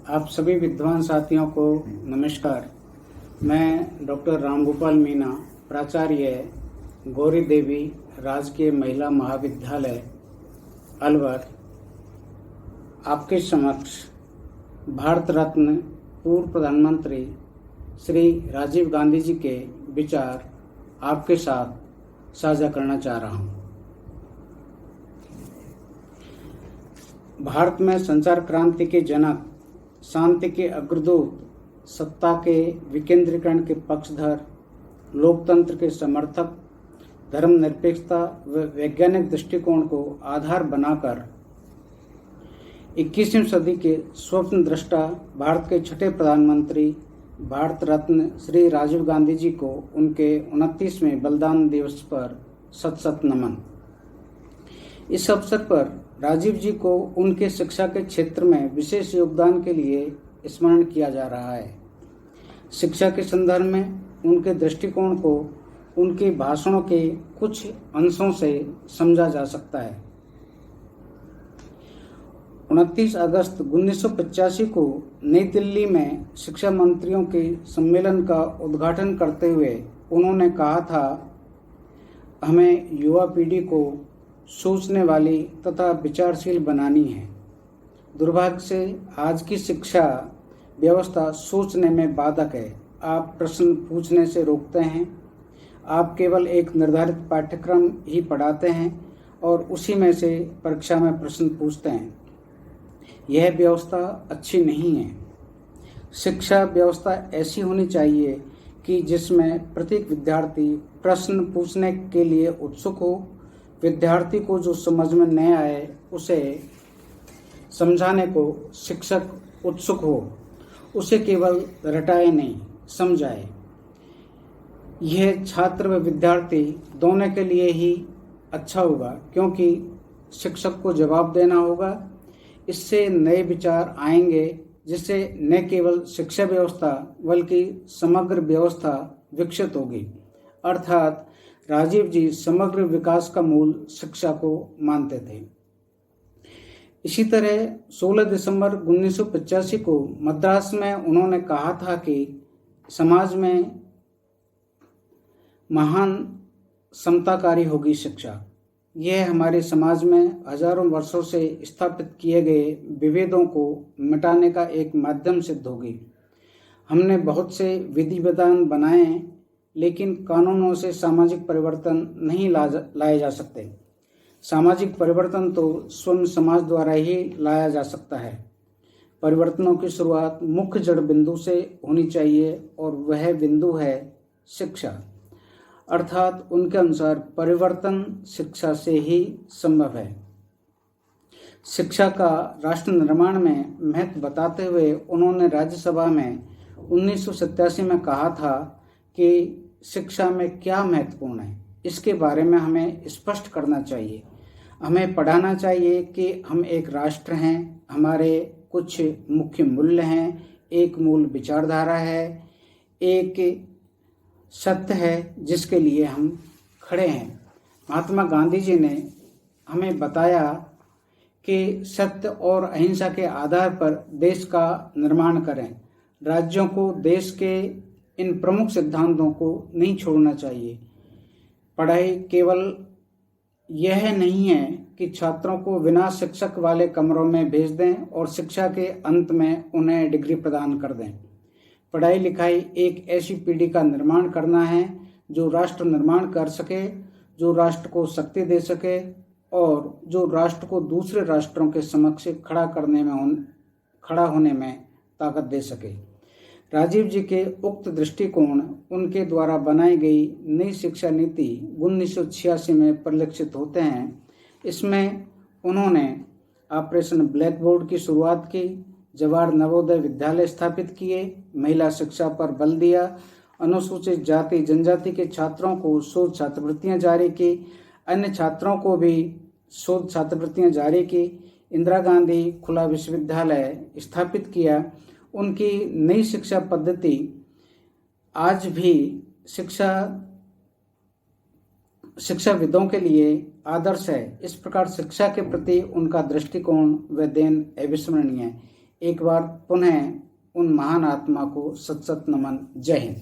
आप सभी विद्वान साथियों को नमस्कार। मैं डॉक्टर रामगोपाल मीना, प्राचार्य गौरी देवी राजकीय महिला महाविद्यालय अलवर, आपके समक्ष भारत रत्न पूर्व प्रधानमंत्री श्री राजीव गांधी जी के विचार आपके साथ साझा करना चाह रहा हूँ। भारत में संचार क्रांति के जनक, शांति के अग्रदूत, सत्ता के विकेंद्रीकरण के पक्षधर, लोकतंत्र के समर्थक, धर्मनिरपेक्षता व वैज्ञानिक दृष्टिकोण को आधार बनाकर 21वीं सदी के स्वप्न दृष्टा भारत के छठे प्रधानमंत्री भारत रत्न श्री राजीव गांधी जी को उनके 29वें बलिदान दिवस पर शत शत नमन। इस अवसर पर राजीव जी को उनके शिक्षा के क्षेत्र में विशेष योगदान के लिए स्मरण किया जा रहा है। शिक्षा के संदर्भ में उनके दृष्टिकोण को उनके भाषणों के कुछ अंशों से समझा जा सकता है। 29 अगस्त 1985 को नई दिल्ली में शिक्षा मंत्रियों के सम्मेलन का उद्घाटन करते हुए उन्होंने कहा था, हमें युवा पीढ़ी को सोचने वाली तथा विचारशील बनानी है। दुर्भाग्य से आज की शिक्षा व्यवस्था सोचने में बाधक है। आप प्रश्न पूछने से रोकते हैं। आप केवल एक निर्धारित पाठ्यक्रम ही पढ़ाते हैं और उसी में से परीक्षा में प्रश्न पूछते हैं। यह व्यवस्था अच्छी नहीं है। शिक्षा व्यवस्था ऐसी होनी चाहिए कि जिसमें प्रत्येक विद्यार्थी प्रश्न पूछने के लिए उत्सुक हो। विद्यार्थी को जो समझ में न आए उसे समझाने को शिक्षक उत्सुक हो, उसे केवल रटाए नहीं, समझाए। यह छात्र व विद्यार्थी दोनों के लिए ही अच्छा होगा, क्योंकि शिक्षक को जवाब देना होगा। इससे नए विचार आएंगे, जिससे न केवल शिक्षा व्यवस्था बल्कि समग्र व्यवस्था विकसित होगी। अर्थात राजीव जी समग्र विकास का मूल शिक्षा को मानते थे। इसी तरह 16 दिसंबर 1985 को मद्रास में उन्होंने कहा था कि समाज में महान समताकारी होगी शिक्षा। यह हमारे समाज में हजारों वर्षों से स्थापित किए गए विभेदों को मिटाने का एक माध्यम सिद्ध होगी। हमने बहुत से विधि विधान बनाए हैं, लेकिन कानूनों से सामाजिक परिवर्तन नहीं लाए जा सकते। सामाजिक परिवर्तन तो स्वयं समाज द्वारा ही लाया जा सकता है। परिवर्तनों की शुरुआत मुख्य जड़ बिंदु से होनी चाहिए और वह बिंदु है शिक्षा। अर्थात उनके अनुसार परिवर्तन शिक्षा से ही संभव है। शिक्षा का राष्ट्र निर्माण में महत्व बताते हुए उन्होंने राज्यसभा में 1987 में कहा था कि शिक्षा में क्या महत्वपूर्ण है, इसके बारे में हमें स्पष्ट करना चाहिए। हमें पढ़ाना चाहिए कि हम एक राष्ट्र हैं, हमारे कुछ मुख्य मूल्य हैं, एक मूल विचारधारा है, एक सत्य है जिसके लिए हम खड़े हैं। महात्मा गांधी जी ने हमें बताया कि सत्य और अहिंसा के आधार पर देश का निर्माण करें। राज्यों को देश के इन प्रमुख सिद्धांतों को नहीं छोड़ना चाहिए। पढ़ाई केवल यह नहीं है कि छात्रों को बिना शिक्षक वाले कमरों में भेज दें और शिक्षा के अंत में उन्हें डिग्री प्रदान कर दें। पढ़ाई लिखाई एक ऐसी पीढ़ी का निर्माण करना है जो राष्ट्र निर्माण कर सके, जो राष्ट्र को शक्ति दे सके और जो राष्ट्र को दूसरे राष्ट्रों के समक्ष खड़ा होने में ताकत दे सके। राजीव जी के उक्त दृष्टिकोण उनके द्वारा बनाई गई नई शिक्षा नीति 1986 में परिलक्षित होते हैं। इसमें उन्होंने ऑपरेशन ब्लैक बोर्ड की शुरुआत की, जवाहर नवोदय विद्यालय स्थापित किए, महिला शिक्षा पर बल दिया, अनुसूचित जाति जनजाति के छात्रों को शोध छात्रवृत्तियां जारी की, अन्य छात्रों को भी शोध छात्रवृत्तियां जारी की, इंदिरा गांधी खुला विश्वविद्यालय स्थापित किया। उनकी नई शिक्षा पद्धति आज भी शिक्षाविदों के लिए आदर्श है। इस प्रकार शिक्षा के प्रति उनका दृष्टिकोण व देन अविस्मरणीय है। एक बार पुनः उन महान आत्मा को सत सत नमन। जय हिंद।